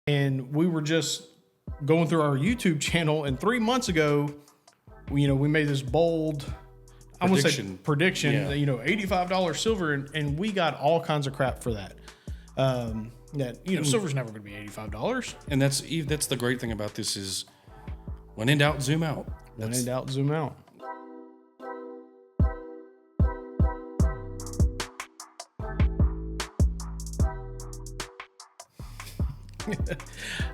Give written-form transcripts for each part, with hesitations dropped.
And we were just going through our YouTube channel, and 3 months ago, we made this bold, I want to say prediction, Yeah. that, $85 silver, and we got all kinds of crap for that. Silver's never going to be $85. And that's the great thing about this is, when in doubt, zoom out. When in doubt, zoom out.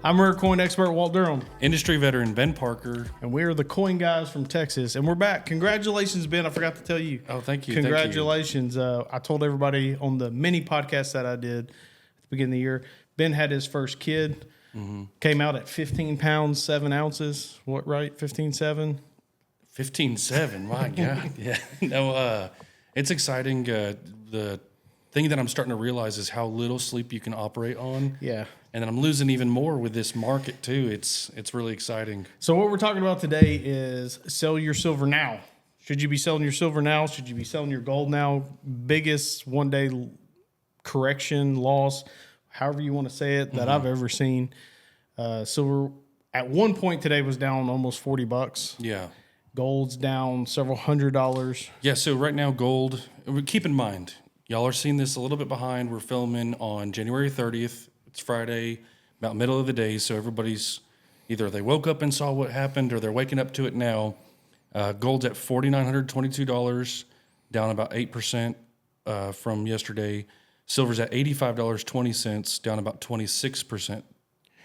I'm our coin expert, Walt Durham. Industry veteran, Ben Parker. And we are the coin guys from Texas. And we're back. Congratulations, Ben. I forgot to tell you. Oh, thank you. Congratulations. I told everybody on the mini podcast that I did at the beginning of the year, Ben had his first kid. Mm-hmm. Came out at 15 pounds, 7 ounces. What, right? 15.7? 15.7. My God. Yeah. No, it's exciting. The thing that I'm starting to realize is how little sleep you can operate on. Yeah. And then I'm losing even more with this market too. It's really exciting. So what we're talking about today is sell your silver now. Should you be selling your silver now? Should you be selling your gold now? Biggest one-day correction, loss, however you want to say it, that I've ever seen. Silver at one point today was down almost $40. Yeah. Gold's down several $100s. Yeah. So right now, gold. Keep in mind, y'all are seeing this a little bit behind. We're filming on January 30th. It's Friday, about middle of the day, so everybody's either they woke up and saw what happened or they're waking up to it now. Gold's at $4,922, down about 8% from yesterday. Silver's at $85.20, down about 26%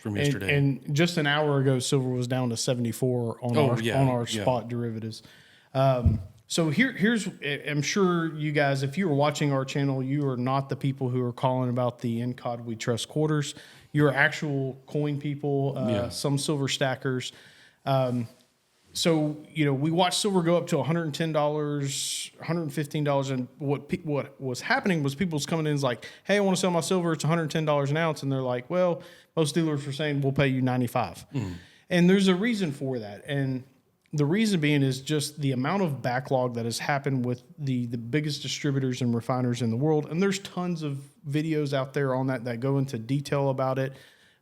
from yesterday. And just an hour ago, silver was down to 74 on our spot derivatives. So here's, I'm sure you guys, if you were watching our channel, you are not the people who are calling about the in COD we trust quarters. You're actual coin people, some silver stackers. So, we watched silver go up to $110, $115. And what was happening was people was coming in and like, hey, I want to sell my silver. It's $110 an ounce. And they're like, well, most dealers were saying we'll pay you $95. And there's a reason for that. And the reason being is just the amount of backlog that has happened with the biggest distributors and refiners in the world. And there's tons of videos out there on that go into detail about it.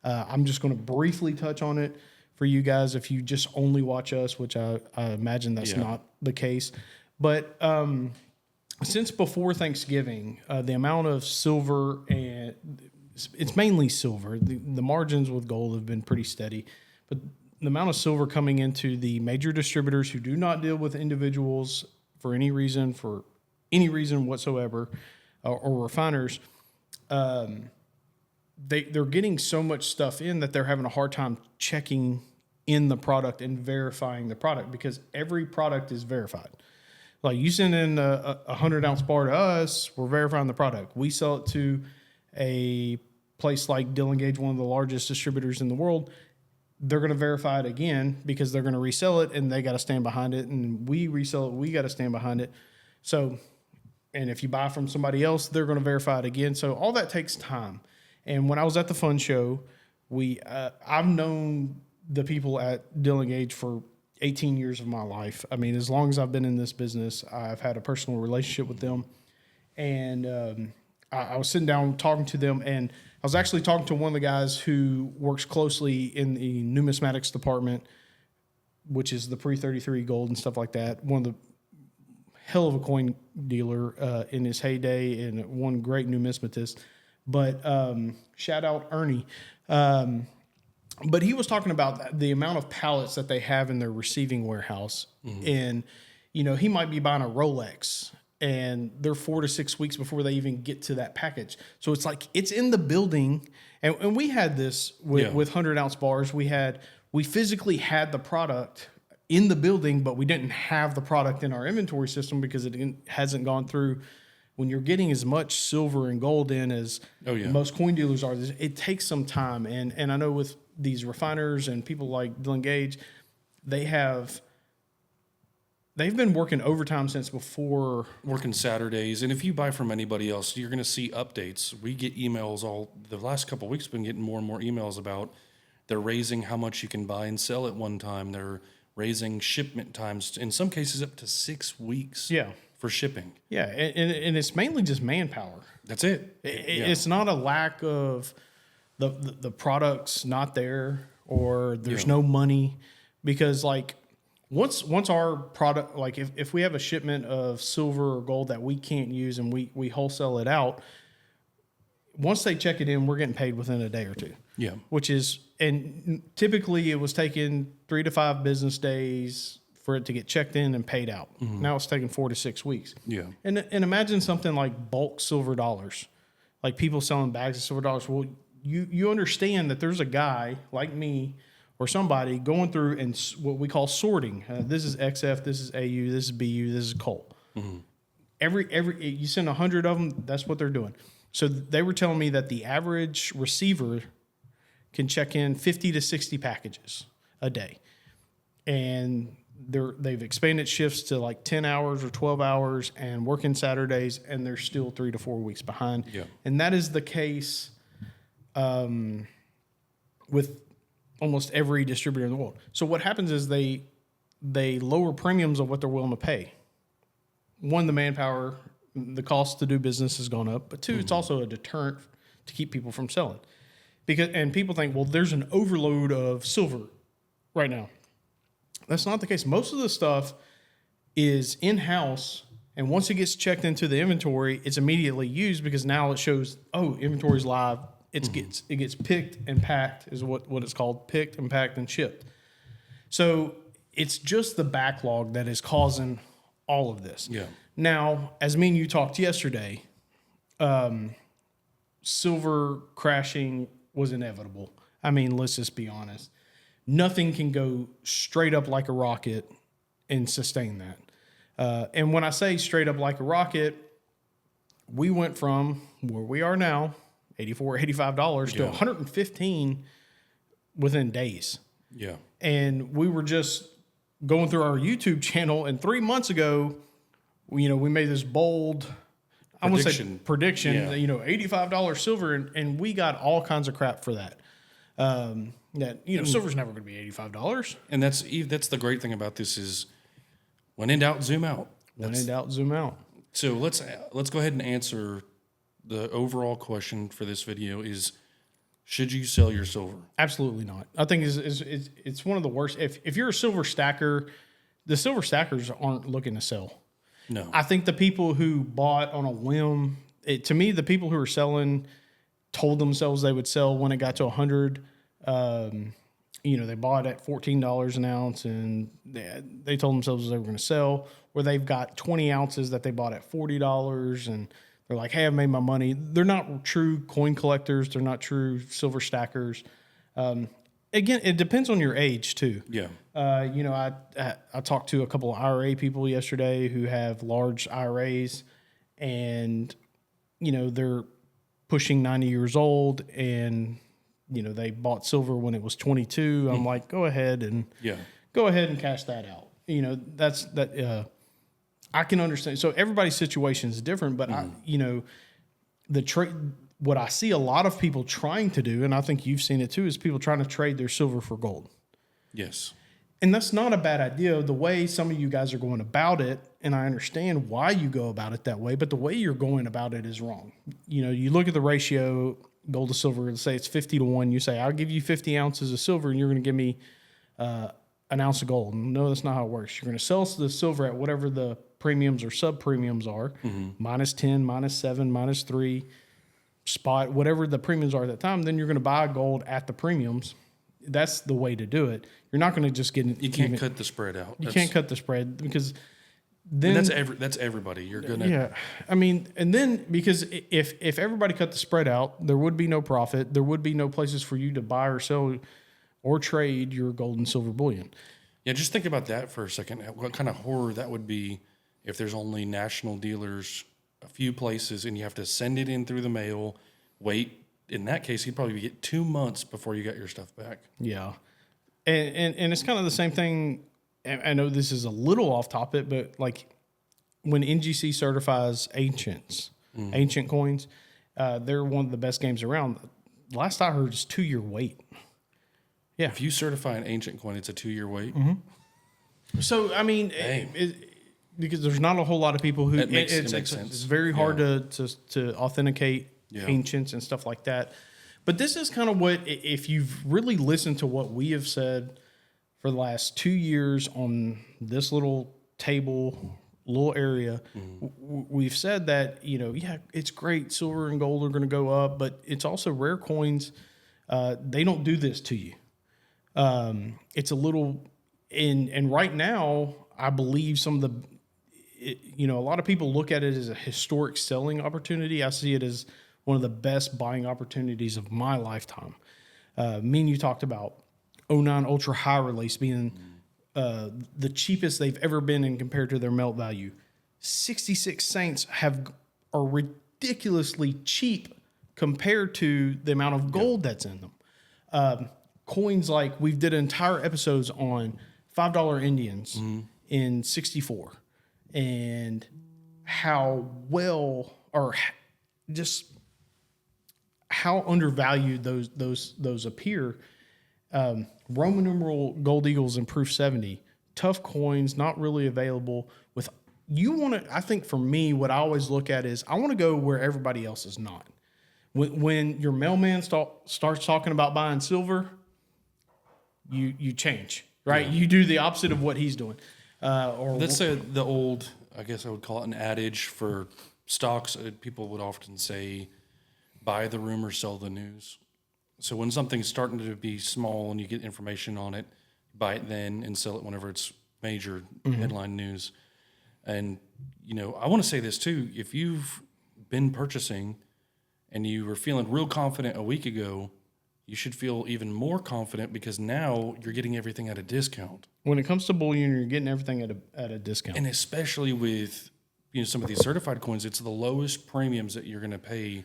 I'm just going to briefly touch on it for you guys if you just only watch us, which I imagine that's not the case. But since before Thanksgiving, the amount of silver, and it's mainly silver, the margins with gold have been pretty steady. But the amount of silver coming into the major distributors who do not deal with individuals for any reason whatsoever, or refiners, they're getting so much stuff in that they're having a hard time checking in the product and verifying the product, because every product is verified. Like, you send in a 100-ounce bar to us, we're verifying the product. We sell it to a place like Dillon Gage, one of the largest distributors in the world. They're going to verify it again because they're going to resell it, and they got to stand behind it. And we resell it, we got to stand behind it. So, and if you buy from somebody else, they're going to verify it again. So all that takes time. And when I was at the fund show, I've known the people at Dillon Gage for 18 years of my life. I mean, as long as I've been in this business, I've had a personal relationship with them. And I was sitting down talking to them, and I was actually talking to one of the guys who works closely in the numismatics department, which is the pre-33 gold and stuff like that. One of the hell of a coin dealer in his heyday, and one great numismatist. But shout out Ernie. But he was talking about the amount of pallets that they have in their receiving warehouse. And, he might be buying a Rolex, and they're 4 to 6 weeks before they even get to that package. So it's like, it's in the building. And we had this with 100-ounce bars. We physically had the product in the building, but we didn't have the product in our inventory system because it hasn't gone through. When you're getting as much silver and gold in as most coin dealers are, it takes some time. And I know with these refiners and people like Dillon Gage, they've been working overtime since before. Working Saturdays. And if you buy from anybody else, you're going to see updates. We get emails the last couple of weeks, been getting more and more emails about they're raising how much you can buy and sell at one time. They're raising shipment times, in some cases up to 6 weeks for shipping. Yeah, and it's mainly just manpower. That's it. It's not a lack of the product's not there or there's no money, because like once our product, like if we have a shipment of silver or gold that we can't use and we wholesale it out, once they check it in, we're getting paid within a day or two. Yeah. Which is, and typically it was taking 3 to 5 business days for it to get checked in and paid out. Now it's taking 4 to 6 weeks. Yeah. And imagine something like bulk silver dollars, like people selling bags of silver dollars. Well, you understand that there's a guy like me or somebody going through and what we call sorting. This is XF, this is AU, this is BU, this is coal. Every you send 100 of them, that's what they're doing. So they were telling me that the average receiver can check in 50 to 60 packages a day, and they've expanded shifts to like 10 hours or 12 hours and working Saturdays, and they're still 3 to 4 weeks behind. Yeah. And that is the case with almost every distributor in the world. So what happens is they lower premiums of what they're willing to pay. One, the manpower, the cost to do business has gone up, but two, it's also a deterrent to keep people from selling. And people think, well, there's an overload of silver right now. That's not the case. Most of the stuff is in-house, and once it gets checked into the inventory, it's immediately used because now it shows, oh, inventory's live. It gets picked and packed is what it's called, picked and packed and shipped. So it's just the backlog that is causing all of this. Yeah. Now, as me and you talked yesterday, silver crashing was inevitable. I mean, let's just be honest. Nothing can go straight up like a rocket and sustain that. And when I say straight up like a rocket, we went from where we are now, $84, $85 to $115 within days. Yeah. And we were just going through our YouTube channel, and 3 months ago, we made this bold, I want to say prediction, $85 silver, and we got all kinds of crap for that. Silver's never going to be $85. And that's the great thing about this is when in doubt, zoom out. When in doubt, zoom out. So let's go ahead and answer the overall question for this video is, should you sell your silver? Absolutely not. I think it's one of the worst. If you're a silver stacker, the silver stackers aren't looking to sell. No. I think the people who bought on a whim, to me, the people who are selling told themselves they would sell when it got to 100. They bought at $14 an ounce, and they told themselves they were going to sell. Or they've got 20 ounces that they bought at $40, and they're like, "Hey, I've made my money." They're not true coin collectors. They're not true silver stackers. Again, it depends on your age too. Yeah. I talked to a couple of IRA people yesterday who have large IRAs, and they're pushing 90 years old, and they bought silver when it was 22. I'm like, go ahead and cash that out. That's that. I can understand. So everybody's situation is different, but the trade. What I see a lot of people trying to do, and I think you've seen it too, is people trying to trade their silver for gold. Yes. And that's not a bad idea. The way some of you guys are going about it, and I understand why you go about it that way, but the way you're going about it is wrong. You look at the ratio, gold to silver, and say it's 50 to 1. You say, I'll give you 50 ounces of silver, and you're going to give me an ounce of gold. No, that's not how it works. You're going to sell the silver at whatever the premiums or sub-premiums are, minus 10, minus 7, minus 3, spot, whatever the premiums are at that time. Then you're going to buy gold at the premiums. That's the way to do it. You're not going to just get. You can't cut the spread out. You can't cut the spread because then that's everybody. You're gonna. Yeah, I mean, and then because if everybody cut the spread out, there would be no profit. There would be no places for you to buy or sell or trade your gold and silver bullion. Yeah, just think about that for a second. What kind of horror that would be if there's only national dealers, a few places, and you have to send it in through the mail, wait. In that case, you'd probably get 2 months before you got your stuff back. Yeah. And it's kind of the same thing. I know this is a little off topic, but like when NGC certifies ancient coins, they're one of the best games around. Last I heard is 2 year wait. Yeah. If you certify an ancient coin, it's a 2 year wait. Mm-hmm. So, I mean, because there's not a whole lot of people who, it makes sense. It's very hard to authenticate ancients and stuff like that. But this is kind of what, if you've really listened to what we have said for the last 2 years on this little table, little area, we've said that, yeah, it's great. Silver and gold are going to go up, but it's also rare coins. They don't do this to you. It's a little, and right now, I believe some of a lot of people look at it as a historic selling opportunity. I see it as one of the best buying opportunities of my lifetime. Me and you talked about '09 Ultra High Release being the cheapest they've ever been in compared to their melt value. 66 Saints are ridiculously cheap compared to the amount of gold that's in them. Coins like we've did entire episodes on $5 Indians in '64 and how well or just how undervalued those appear. Roman numeral gold eagles in proof 70, tough coins, not really available. I think for me, what I always look at is I want to go where everybody else is not. When your mailman starts talking about buying silver, you change, right? Yeah. You do the opposite of what he's doing. Let's say the old, I guess I would call it an adage for stocks. People would often say, buy the rumor, sell the news. So when something's starting to be small and you get information on it, buy it then and sell it whenever it's major headline news. And, I want to say this too. If you've been purchasing and you were feeling real confident a week ago, you should feel even more confident because now you're getting everything at a discount. When it comes to bullion, you're getting everything at a discount. And especially with, some of these certified coins, it's the lowest premiums that you're going to pay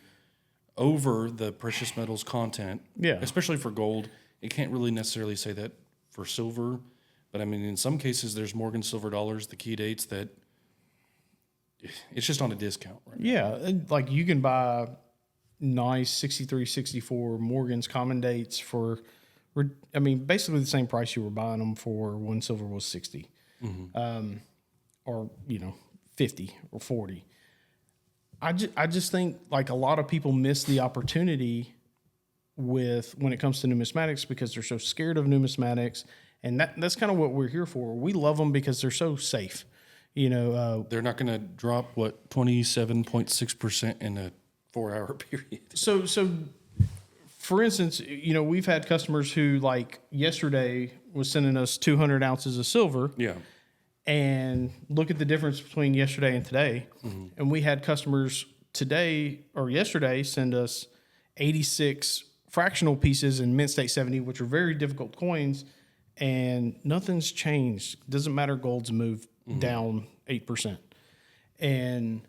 over the precious metals content. Yeah. Especially for gold. It can't really necessarily say that for silver, but I mean, in some cases, there's Morgan silver dollars, the key dates that it's just on a discount right now. Yeah. Like you can buy nice 63, 64 Morgan's common dates for, basically the same price you were buying them for when silver was 60, or 50 or 40. I just think like a lot of people miss the opportunity when it comes to numismatics because they're so scared of numismatics, and that's kind of what we're here for. We love them because they're so safe. They're not going to drop 27.6% in a 4-hour period. So for instance, we've had customers who like yesterday was sending us 200 ounces of silver. Yeah. And look at the difference between yesterday and today. And we had customers today or yesterday send us 86 fractional pieces in mint state 70, which are very difficult coins, and nothing's changed. Doesn't matter, gold's moved down 8%. And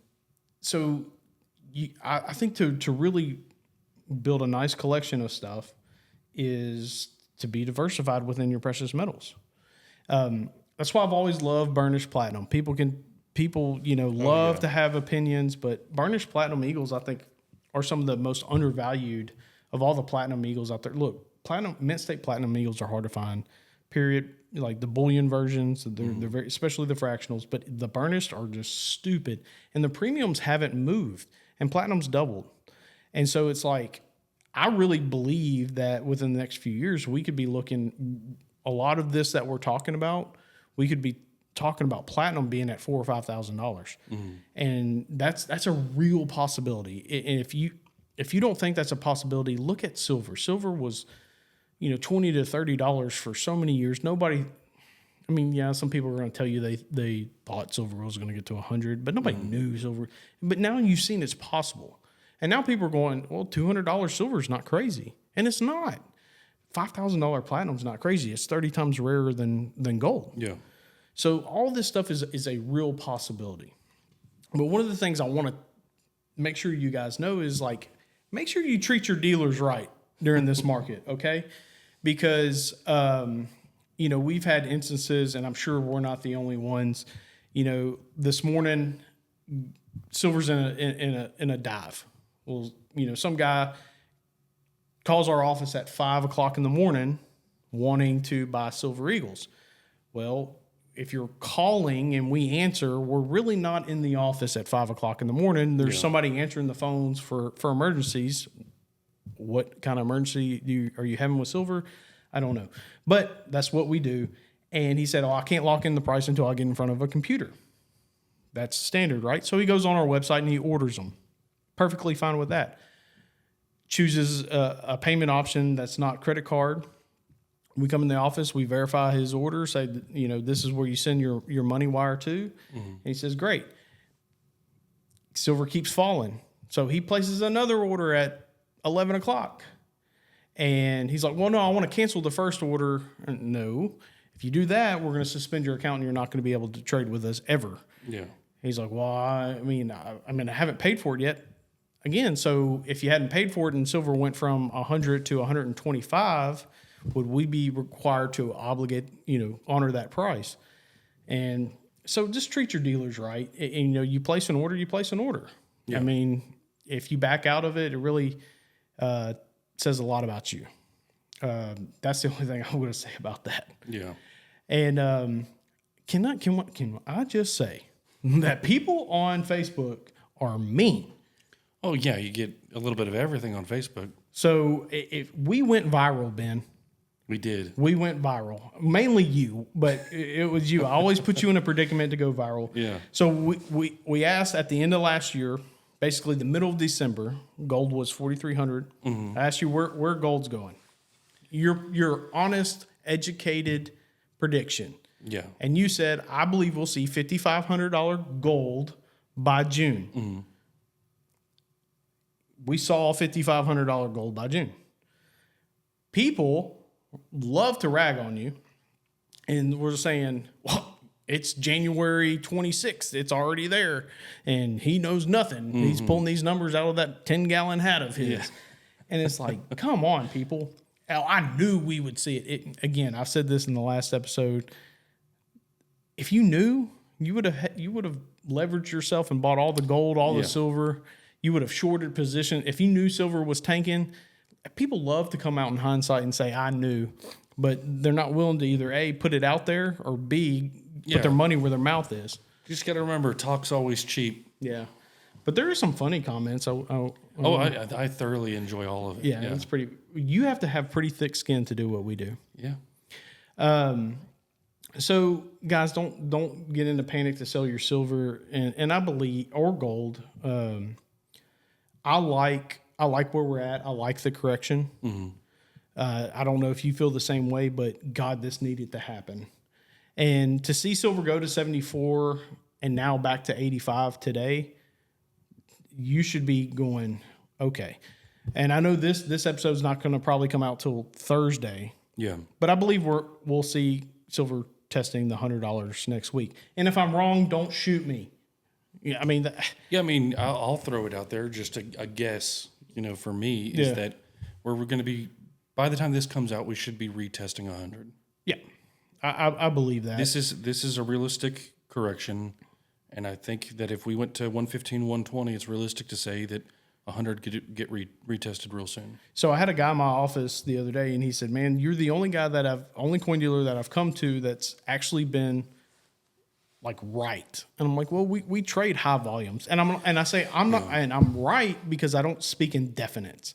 so I think to really build a nice collection of stuff is to be diversified within your precious metals. That's why I've always loved burnished platinum. People love to have opinions, but burnished platinum eagles, I think, are some of the most undervalued of all the platinum eagles out there. Look, mint state platinum eagles are hard to find, period. Like the bullion versions, they're very, especially the fractionals, but the burnished are just stupid. And the premiums haven't moved, and platinum's doubled. And so it's like, I really believe that within the next few years, we could be looking, a lot of this that we're talking about, we could be talking about platinum being at $4,000 or $5,000, and that's a real possibility. And if you don't think that's a possibility, look at silver. Silver was, $20 to $30 for so many years. Nobody, some people are going to tell you they thought silver was going to get to 100, but nobody knew silver. But now you've seen it's possible, and now people are going, well, $200 silver is not crazy, and it's not. $5,000 platinum is not crazy. It's 30 times rarer than gold. Yeah. So all this stuff is a real possibility. But one of the things I want to make sure you guys know is like, make sure you treat your dealers right during this market, okay? Because, we've had instances, and I'm sure we're not the only ones. This morning, silver's in a dive. Well, some guy calls our office at 5 o'clock in the morning wanting to buy silver eagles. Well, if you're calling and we answer, we're really not in the office at 5 o'clock in the morning. There's somebody answering the phones for emergencies. what kind of emergency are you having with silver? I don't know. But that's what we do. And he said, I can't lock in the price until I get in front of a computer. That's standard, right? So he goes on our website and he orders them. Perfectly fine with that. Chooses a payment option that's not credit card. We come in the office, we verify his order, say, this is where you send your money wire to. And he says, great. Silver keeps falling. So he places another order at 11 o'clock. And he's like, well, no, I want to cancel the first order. No. If you do that, we're going to suspend your account and you're not going to be able to trade with us ever. Yeah. He's like, well, I haven't paid for it yet. Again, so if you hadn't paid for it and silver went from 100 to 125, would we be required to honor that price? And so just treat your dealers right. And, you place an order, you place an order. Yeah. I mean, if you back out of it, it really says a lot about you. That's the only thing I'm going to say about that. Yeah. And can I just say that people on Facebook are mean? Oh, yeah, you get a little bit of everything on Facebook. So if we went viral, Ben. We did. We went viral. Mainly you, but it was you. I always put you in a predicament to go viral. Yeah. So we asked at the end of last year, basically the middle of December, gold was 4,300. I asked you where gold's going. Your honest, educated prediction. Yeah. And you said, I believe we'll see $5,500 gold by June. We saw $5,500 gold by June. People love to rag on you, and we're saying, well, it's January 26th. It's already there, and he knows nothing. He's pulling these numbers out of that 10-gallon hat of his. Yeah. And it's like, come on, people. I knew we would see it. Again, I've said this in the last episode. If you knew, you would have leveraged yourself and bought all the gold, all the silver. You would have shorted position. If you knew silver was tanking, people love to come out in hindsight and say, I knew. But they're not willing to either A, put it out there, or B, put their money where their mouth is. You just got to remember, talk's always cheap. Yeah. But there are some funny comments. I thoroughly enjoy all of it. Yeah, it's pretty. You have to have pretty thick skin to do what we do. Yeah. So guys, don't get into panic to sell your silver and I believe or gold. I like where we're at. I like the correction. I don't know if you feel the same way, but God, this needed to happen. And to see silver go to 74 and now back to 85 today, you should be going, okay. And I know this episode's not going to probably come out till Thursday. Yeah. But I believe we'll see silver testing the $100 next week. And if I'm wrong, don't shoot me. Yeah, I mean, I'll throw it out there. Just a guess, for me is that where we're going to be, by the time this comes out, we should be retesting 100. Yeah. I believe that. This is a realistic correction. And I think that if we went to 115, 120, it's realistic to say that 100 could get retested real soon. So I had a guy in my office the other day, and he said, man, you're the only only coin dealer that I've come to that's actually been like right. And I'm like, well, we trade high volumes. And I say, I'm not, and I'm right because I don't speak in definites.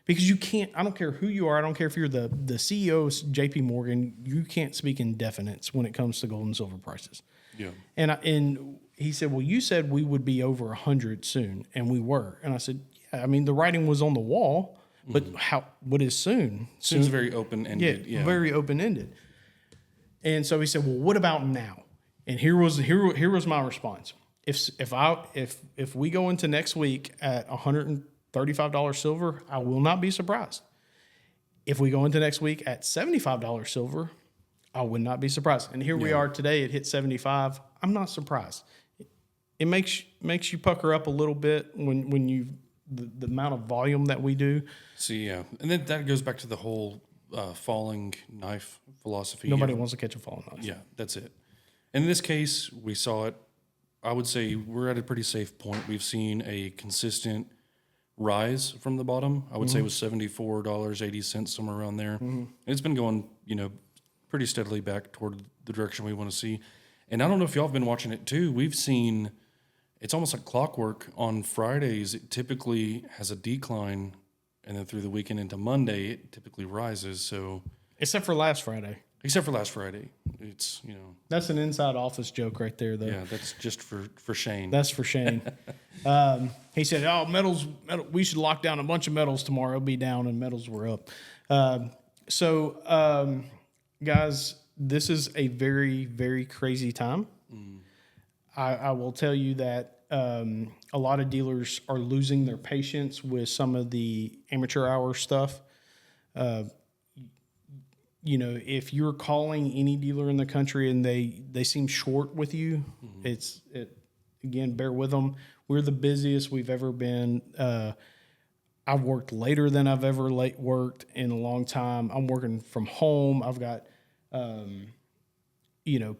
Because you can't, I don't care who you are. I don't care if you're the CEO of JP Morgan, you can't speak in definites when it comes to gold and silver prices. Yeah. And he said, well, you said we would be over 100 soon. And we were. And I said, yeah, the writing was on the wall, but what is soon? Soon's very open-ended. Yeah, very open-ended. And so he said, well, what about now? And here was my response. If we go into next week at $135 silver, I will not be surprised. If we go into next week at $75 silver, I would not be surprised. And here we are today. It hit 75. I'm not surprised. It makes you pucker up a little bit when you the amount of volume that we do. See, and then that goes back to the whole falling knife philosophy. Nobody wants to catch a falling knife. Yeah, that's it. In this case, we saw it. I would say we're at a pretty safe point. We've seen a consistent rise from the bottom. I would say it was $74.80, somewhere around there. And it's been going, pretty steadily back toward the direction we want to see. And I don't know if y'all have been watching it too. We've seen, it's almost like clockwork. On Fridays, it typically has a decline and then through the weekend into Monday, it typically rises. So, Except for last Friday. except for last Friday, it's That's an inside office joke right there, though. yeah, that's just for Shane. That's for Shane. He said, "Oh, metals. We should lock down a bunch of metals tomorrow. It'll be down, and metals were up." Guys, this is a very, very crazy time. I will tell you that a lot of dealers are losing their patience with some of the amateur hour stuff. If you're calling any dealer in the country and they seem short with you, again, bear with them. We're the busiest we've ever been. I've worked later than I've ever worked in a long time. I'm working from home. I've got,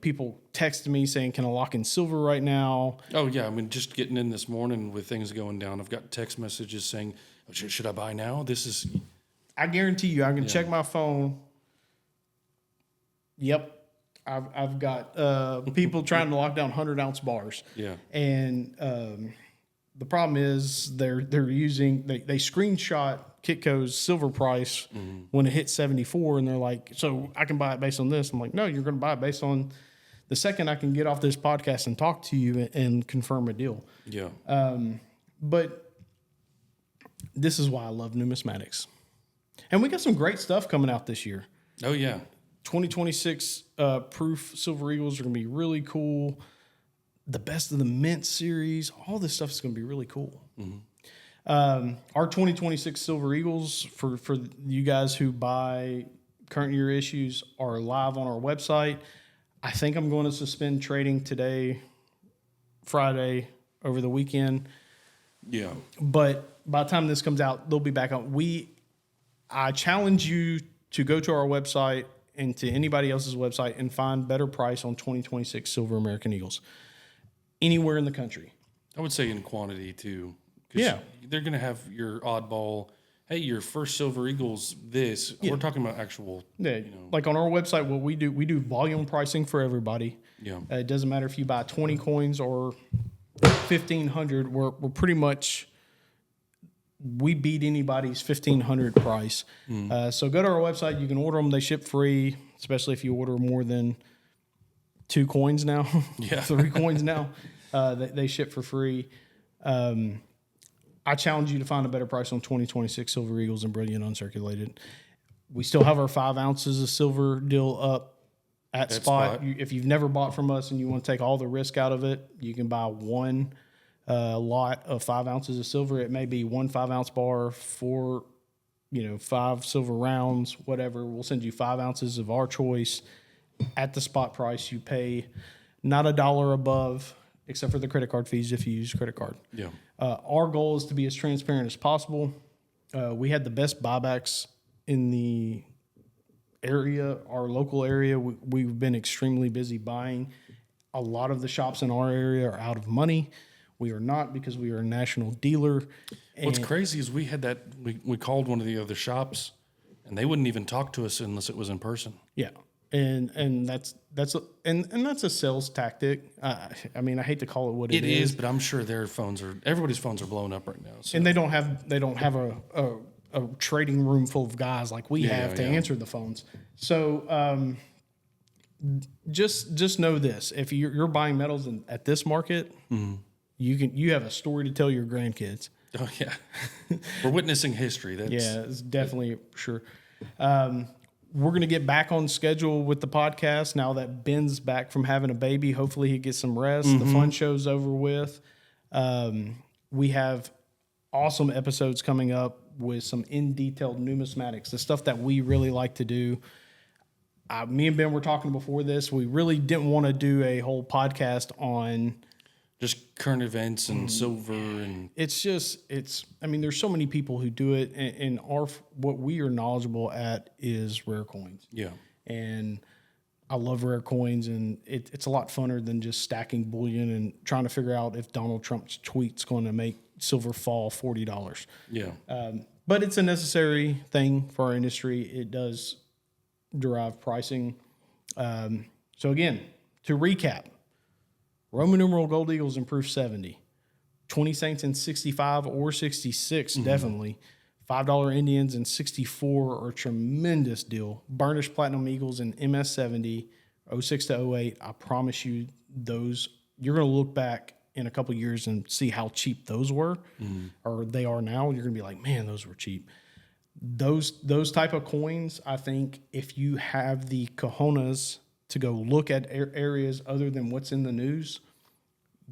people texting me saying, "Can I lock in silver right now?" Oh yeah, I mean, just getting in this morning with things going down. I've got text messages saying, "Should I buy now?" I guarantee you, I can check my phone. Yep. I've got people trying to lock down 100-ounce bars. Yeah. And the problem is they screenshot Kitco's silver price when it hit 74, and they're like, "So I can buy it based on this." I'm like, "No, you're going to buy it based on the second I can get off this podcast and talk to you and confirm a deal." Yeah. But this is why I love numismatics. And we got some great stuff coming out this year. Oh yeah. 2026 proof Silver Eagles are going to be really cool. The Best of the Mint series, all this stuff is going to be really cool. Our 2026 Silver Eagles, for you guys who buy current year issues, are live on our website. I think I'm going to suspend trading today, Friday, over the weekend. Yeah. But by the time this comes out, they'll be back on. I challenge you to go to our website and to anybody else's website and find better price on 2026 Silver American Eagles anywhere in the country. I would say in quantity too. 'Cause Yeah. they're going to have your oddball. Hey, your first Silver Eagles. We're talking about actual. Yeah, like on our website, what we do volume pricing for everybody. Yeah. It doesn't matter if you buy 20 coins or 1,500. We're pretty much, we beat anybody's 1,500 price. So go to our website. You can order them. They ship free, especially if you order more than 2 coins now. Yeah. 3 coins now. They ship for free. I challenge you to find a better price on 2026 Silver Eagles and Brilliant Uncirculated. We still have our 5 ounces of silver deal up at spot. If you've never bought from us and you want to take all the risk out of it, you can buy one lot of 5 ounces of silver. It may be 1 5-ounce bar, 4, 5 silver rounds, whatever. We'll send you 5 ounces of our choice at the spot price. You pay not $1 above, except for the credit card fees if you use credit card. Yeah. Our goal is to be as transparent as possible. We had the best buybacks in the area, our local area. We've been extremely busy buying. A lot of the shops in our area are out of money. We are not, because we are a national dealer. What's crazy is we had that. We called one of the other shops, and they wouldn't even talk to us unless it was in person. Yeah. And that's a sales tactic. I mean, I hate to call it what it is, but I'm sure everybody's phones are blowing up right now. So. And they don't have a trading room full of guys like we have to answer the phones. So just know this: if you're buying metals at this market, you have a story to tell your grandkids. Oh yeah, we're witnessing history. It's definitely sure. We're going to get back on schedule with the podcast now that Ben's back from having a baby. Hopefully he gets some rest. The fun show's over with. We have awesome episodes coming up with some in-detailed numismatics, the stuff that we really like to do. Me and Ben were talking before this. We really didn't want to do a whole podcast on just current events and silver, and there's so many people who do it, and what we are knowledgeable at is rare coins. Yeah. And I love rare coins, and it's a lot funner than just stacking bullion and trying to figure out if Donald Trump's tweet's going to make silver fall $40. Yeah. But it's a necessary thing for our industry. It does derive pricing. So again, to recap, Roman numeral gold eagles in proof 70, 20 saints in 65 or 66, definitely. $5 Indians and 64 are a tremendous deal. Burnished Platinum Eagles and MS70, 06 to 08. I promise you, those you're going to look back in a couple years and see how cheap those were, or they are now. You're going to be like, man, those were cheap. Those type of coins, I think, if you have the cojones to go look at areas other than what's in the news,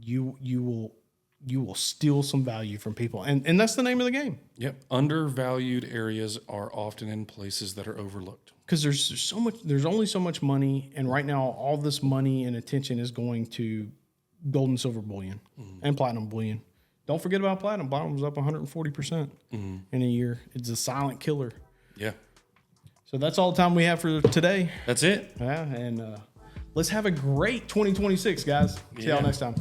you will steal some value from people, and that's the name of the game. Yep. Undervalued areas are often in places that are overlooked. Because there's so much, there's only so much money, and right now all this money and attention is going to gold and silver bullion and platinum bullion. Don't forget about platinum. Platinum was up 140% in a year. It's a silent killer. Yeah. So that's all the time we have for today. That's it. Yeah, and let's have a great 2026, guys. See y'all next time.